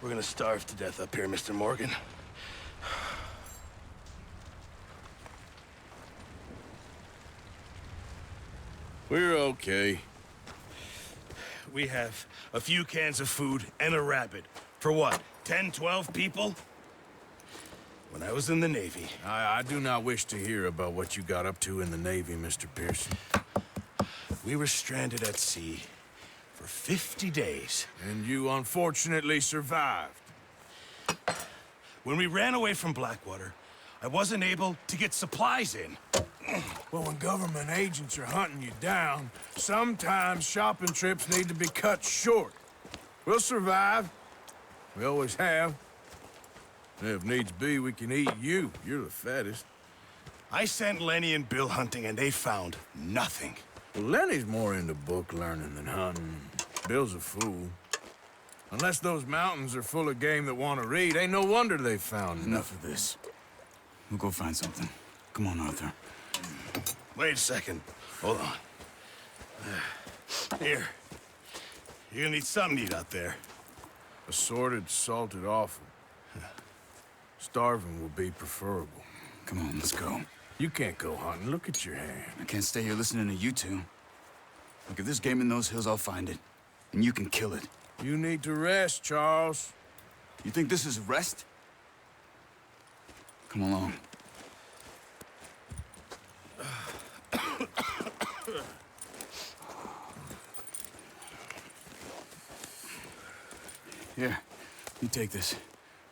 We're gonna starve to death up here, Mr. Morgan. We're okay. We have a few cans of food and a rabbit. For what, 10, 12 people? When I was in the Navy... I do not wish to hear about what you got up to in the Navy, Mr. Pearson. We were stranded at sea for 50 days. And you unfortunately survived. When we ran away from Blackwater, I wasn't able to get supplies in. Well, when government agents are hunting you down, sometimes shopping trips need to be cut short. We'll survive. We always have. And if needs be, we can eat you. You're the fattest. I sent Lenny and Bill hunting, and they found nothing. Well, Lenny's more into book learning than hunting. Bill's a fool. Unless those mountains are full of game that want to read, ain't no wonder they found Enough of this. We'll go find something. Come on, Arthur. Wait a second. Hold on. Here. You're gonna need something to eat out there. Assorted, salted offal. Starving will be preferable. Come on, let's go. You can't go hunting. Look at your hand. I can't stay here listening to you two. Look, if there's game in those hills, I'll find it. And you can kill it. You need to rest, Charles. You think this is rest? Come along. Here, you take this.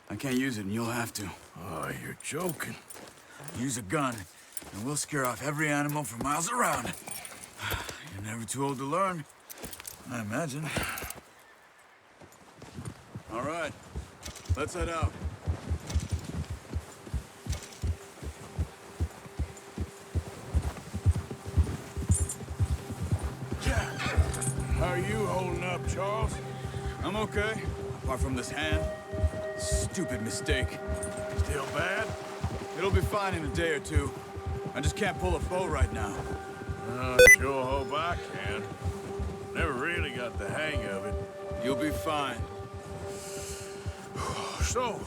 I can't use it, and you'll have to. Oh, you're joking. Use a gun, and we'll scare off every animal for miles around. You're never too old to learn, I imagine. All right, let's head out. How are you holding up, Charles? I'm okay, apart from this hand. Stupid mistake. Still bad? It'll be fine in a day or two. I just can't pull a bow right now. Sure hope I can. Never really got the hang of it. You'll be fine. So,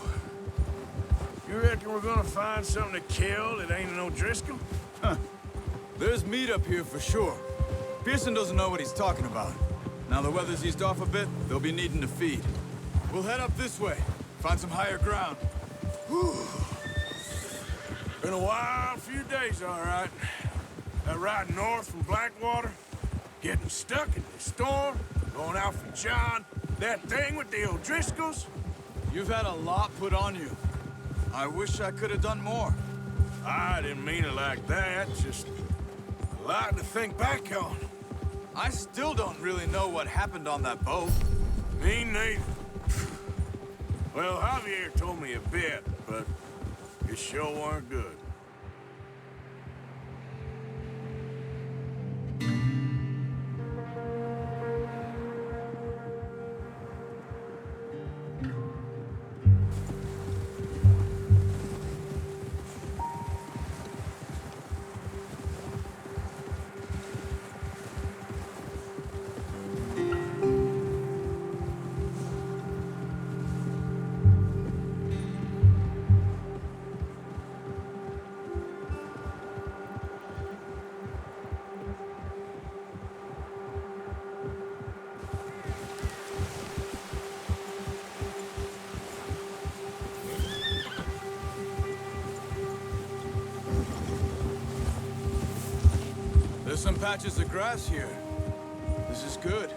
you reckon we're gonna find something to kill that ain't no Driscoll? There's meat up here for sure. Pearson doesn't know what he's talking about. Now the weather's eased off a bit, they'll be needing to feed. We'll head up this way, find some higher ground. Whew. Been a wild few days, all right. That ride north from Blackwater, getting stuck in the storm, going out for John, that thing with the O'Driscolls. You've had a lot put on you. I wish I could have done more. I didn't mean it like that, just a lot to think back on. I still don't really know what happened on that boat. Me neither. Well, Javier told me a bit, but it sure weren't good. There's some patches of grass here. This is good.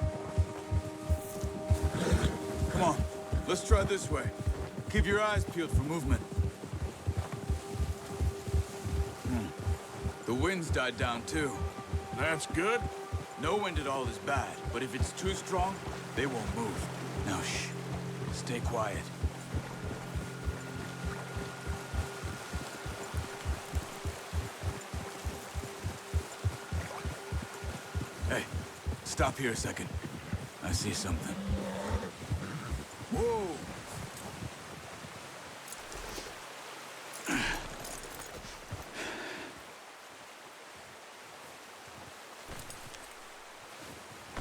Come on, let's try this way. Keep your eyes peeled for movement. The wind's died down too. That's good. No wind at all is bad, but if it's too strong, they won't move. Now shh, stay quiet. Hey, stop here a second. I see something. Whoa!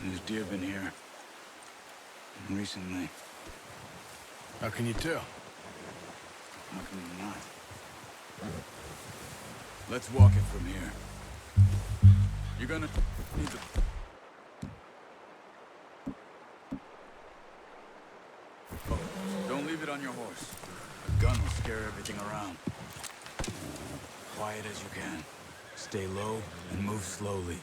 There's deer been here. Recently. How can you tell? How can you not? Let's walk it from here. You're gonna need to... Oh, don't leave it on your horse. A gun will scare everything around. Quiet as you can. Stay low and move slowly.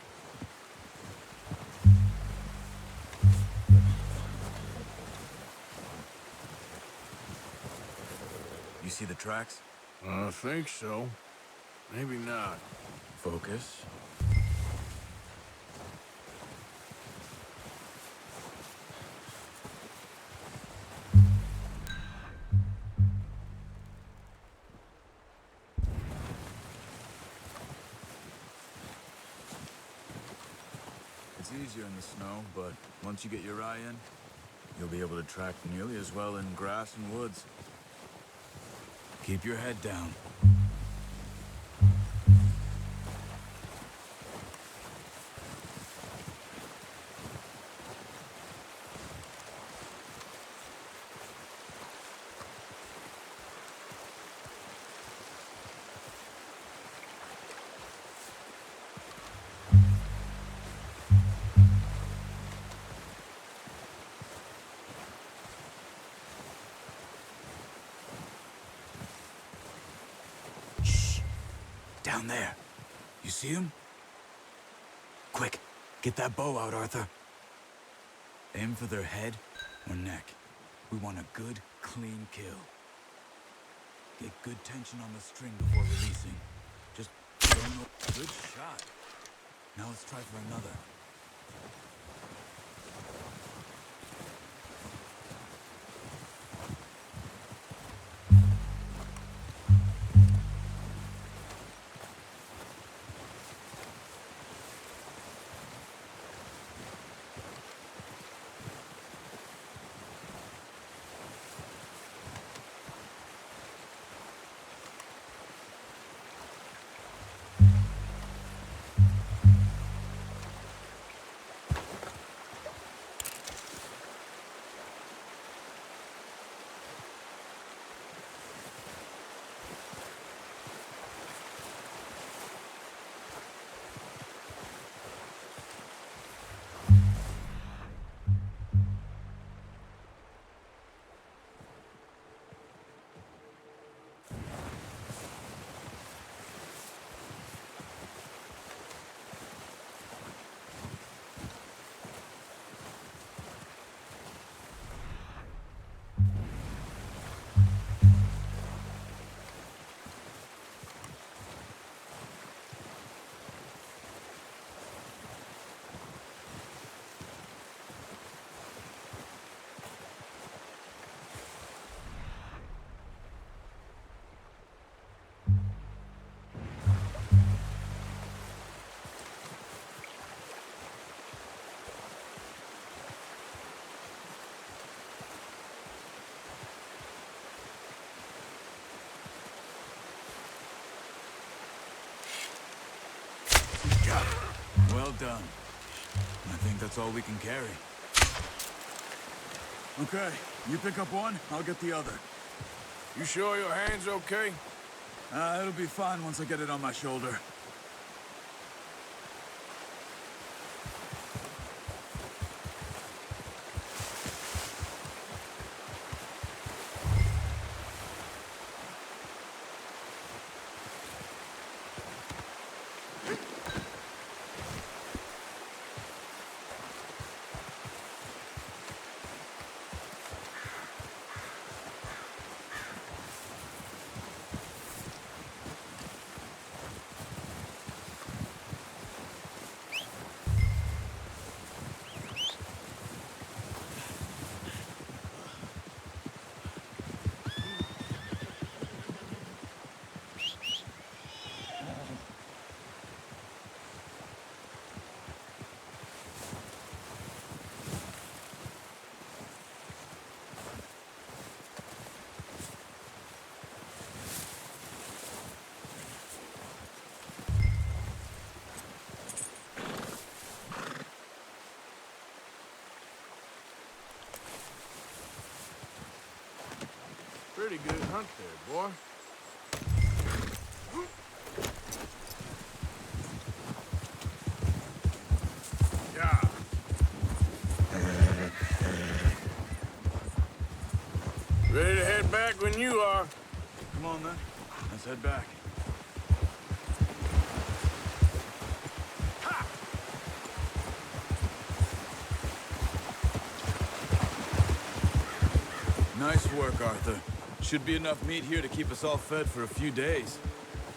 You see the tracks? I think so. Maybe not. Focus. It's easier in the snow, but once you get your eye in, you'll be able to track nearly as well in grass and woods. Keep your head down. Down there. You see him? Quick, get that bow out, Arthur. Aim for their head or neck. We want a good, clean kill. Get good tension on the string before releasing. Just don't know. Good shot. Now let's try for another. Well done. I think that's all we can carry. Okay, you pick up one, I'll get the other. You sure your hand's okay? It'll be fine once I get it on my shoulder. good hunt there, boy. Yeah. Ready to head back when you are. Come on, then. Let's head back. Nice work, Arthur. Should be enough meat here to keep us all fed for a few days.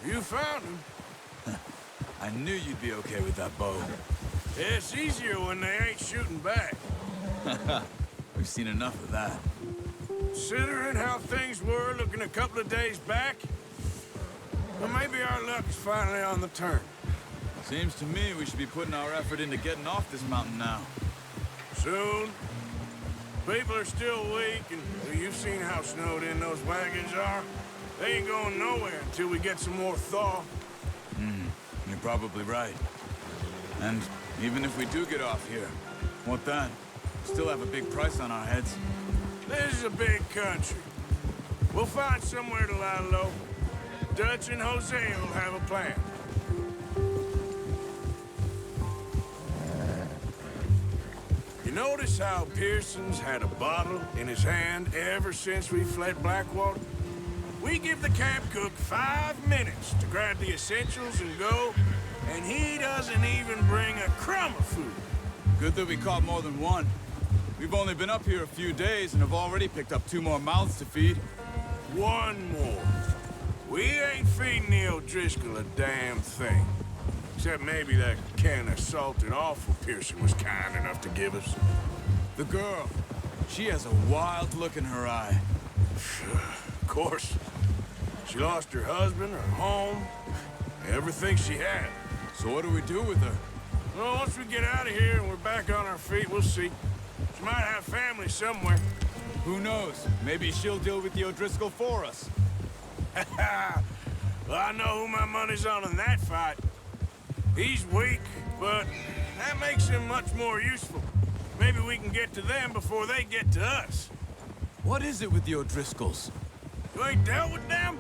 You found him. I knew you'd be okay with that bow. It's easier when they ain't shooting back. We've seen enough of that. Considering how things were looking a couple of days back, well, maybe our luck's finally on the turn. Seems to me we should be putting our effort into getting off this mountain now. Soon. People are still weak, and well, you've seen how snowed in those wagons are. They ain't going nowhere until we get some more thaw. You're probably right. And even if we do get off here, what then? Still have a big price on our heads. This is a big country. We'll find somewhere to lie low. Dutch and Hosea will have a plan. You notice how Pearson's had a bottle in his hand ever since we fled Blackwater? We give the camp cook 5 minutes to grab the essentials and go, and he doesn't even bring a crumb of food. Good that we caught more than one. We've only been up here a few days and have already picked up 2 more mouths to feed. One more. We ain't feeding the O'Driscoll a damn thing. Except maybe that can of salted offal Pearson was kind enough to give us. The girl, she has a wild look in her eye. Of course. She lost her husband, her home, everything she had. So what do we do with her? Well, once we get out of here and we're back on our feet, we'll see. She might have family somewhere. Who knows? Maybe she'll deal with the O'Driscoll for us. Well, I know who my money's on in that fight. He's weak, but that makes him much more useful. Maybe we can get to them before they get to us. What is it with the O'Driscolls? You ain't dealt with them?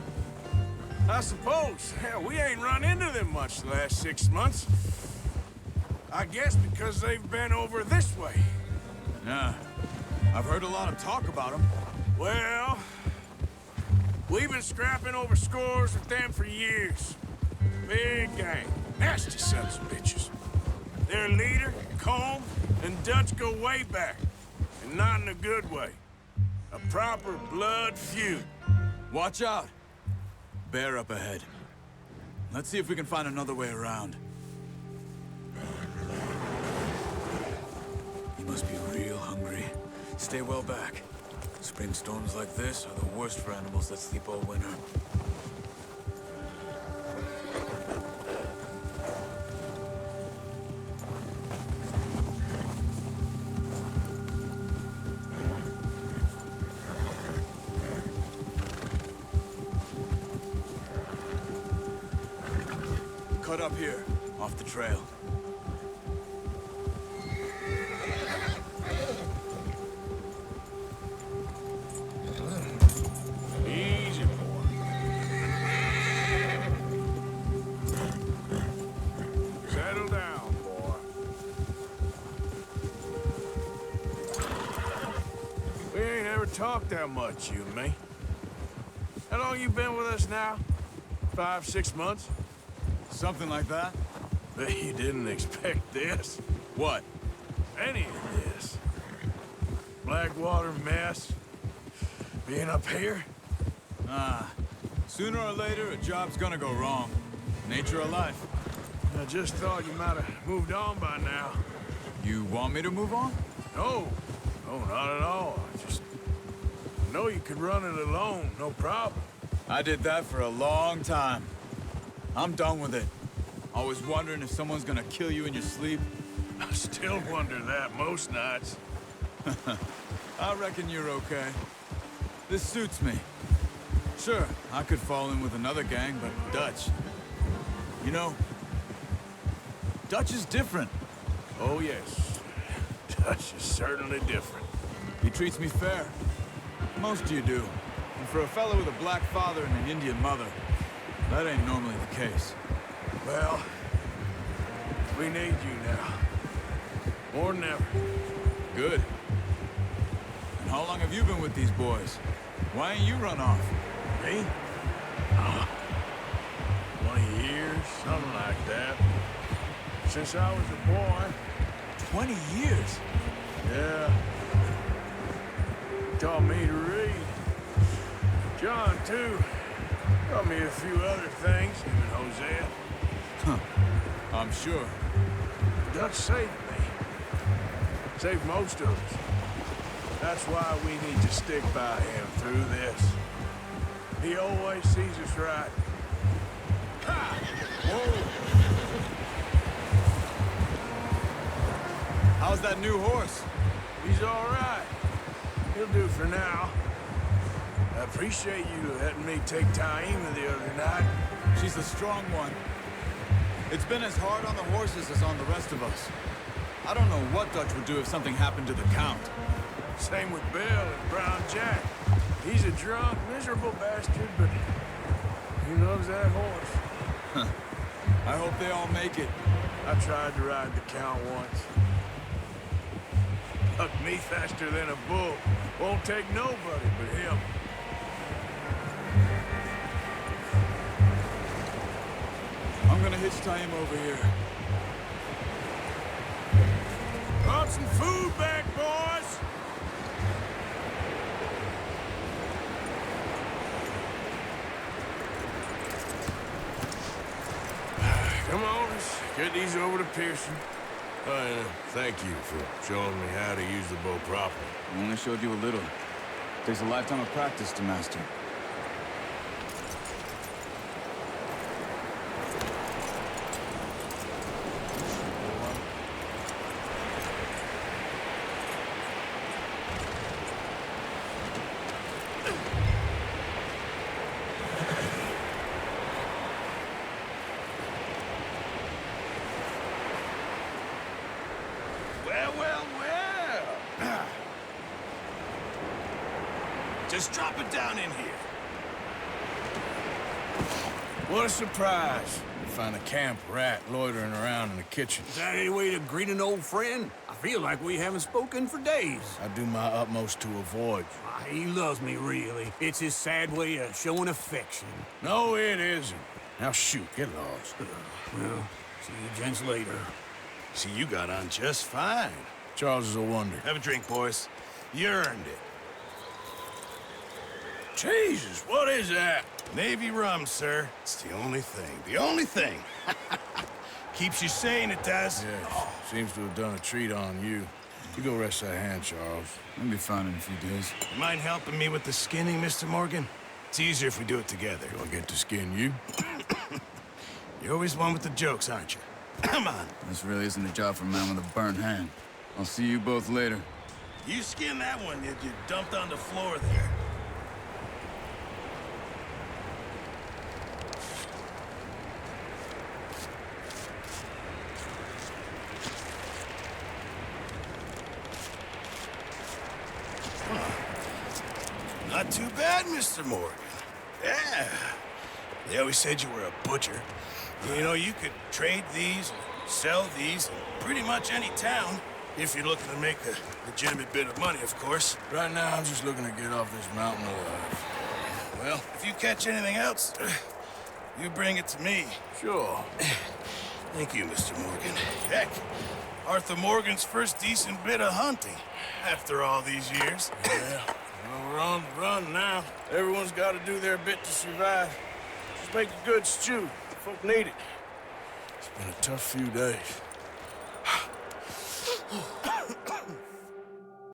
I suppose. Hell, we ain't run into them much the last 6 months. I guess because they've been over this way. Yeah. I've heard a lot of talk about them. Well, we've been scrapping over scores with them for years. Big gang. Nasty sons of bitches. Their leader, Colm, and Dutch go way back. And not in a good way. A proper blood feud. Watch out! Bear up ahead. Let's see if we can find another way around. You must be real hungry. Stay well back. Spring storms like this are the worst for animals that sleep all winter. Cut up here, off the trail. Easy, boy. Settle down, boy. We ain't ever talked that much, you and me. How long you been with us now? 5, 6 months? Something like that? Bet you didn't expect this. What? Any of this. Blackwater mess. Being up here. Sooner or later, a job's gonna go wrong. Nature of life. I just thought you might have moved on by now. You want me to move on? No. No, not at all. I just know you could run it alone, no problem. I did that for a long time. I'm done with it. Always wondering if someone's gonna kill you in your sleep. I still wonder that most nights. I reckon you're okay. This suits me. Sure, I could fall in with another gang, but Dutch... You know, Dutch is different. Oh, yes. Dutch is certainly different. He treats me fair. Most of you do. And for a fellow with a black father and an Indian mother, that ain't normally the case. Well, we need you now. More than ever. Good. And how long have you been with these boys? Why ain't you run off? Me? 20 years, something like that. Since I was a boy. 20 years? Yeah. Taught me to read. John, too. Taught me a few other things, him and Hosea. Huh. I'm sure. Dutch saved me. Saved most of us. That's why we need to stick by him through this. He always sees us right. Ha! Whoa! How's that new horse? He's all right. He'll do for now. I appreciate you letting me take Taima the other night. She's the strong one. It's been as hard on the horses as on the rest of us. I don't know what Dutch would do if something happened to the Count. Same with Bill and Brown Jack. He's a drunk, miserable bastard, but he loves that horse. I hope they all make it. I tried to ride the Count once. Bucked me faster than a bull. Won't take nobody but him. I'm gonna hitch Taima over here. Brought some food back, boys! Come on, let's get these over to Pearson. Thank you for showing me how to use the bow properly. I only showed you a little. Takes a lifetime of practice to master. Well. Just drop it down in here. What a surprise. You find a camp rat loitering around in the kitchen. Is that any way to greet an old friend? I feel like we haven't spoken for days. I do my utmost to avoid you. He loves me, really. It's his sad way of showing affection. No, it isn't. Now shoot, get lost. Well, see you gents later. See, you got on just fine. Charles is a wonder. Have a drink, boys. You earned it. Jesus, what is that? Navy rum, sir. It's the only thing. The only thing. Keeps you sane, it does. Yes, seems to have done a treat on you. You go rest that hand, Charles. I'll be fine in a few days. You mind helping me with the skinning, Mr. Morgan? It's easier if we do it together. Do I get to skin you? You're always one with the jokes, aren't you? Come on. This really isn't a job for a man with a burnt hand. I'll see you both later. You skinned that one that you dumped on the floor there. Not too bad, Mr. Morgan. Yeah. They always said you were a butcher. You know, you could trade these, sell these, in pretty much any town, if you're looking to make a legitimate bit of money, of course. Right now, I'm just looking to get off this mountain alive. Well, if you catch anything else, you bring it to me. Sure. Thank you, Mr. Morgan. Heck, Arthur Morgan's first decent bit of hunting, after all these years. Yeah. Well, we're on the run now. Everyone's got to do their bit to survive. Just make a good stew. Folk need it. It's been a tough few days.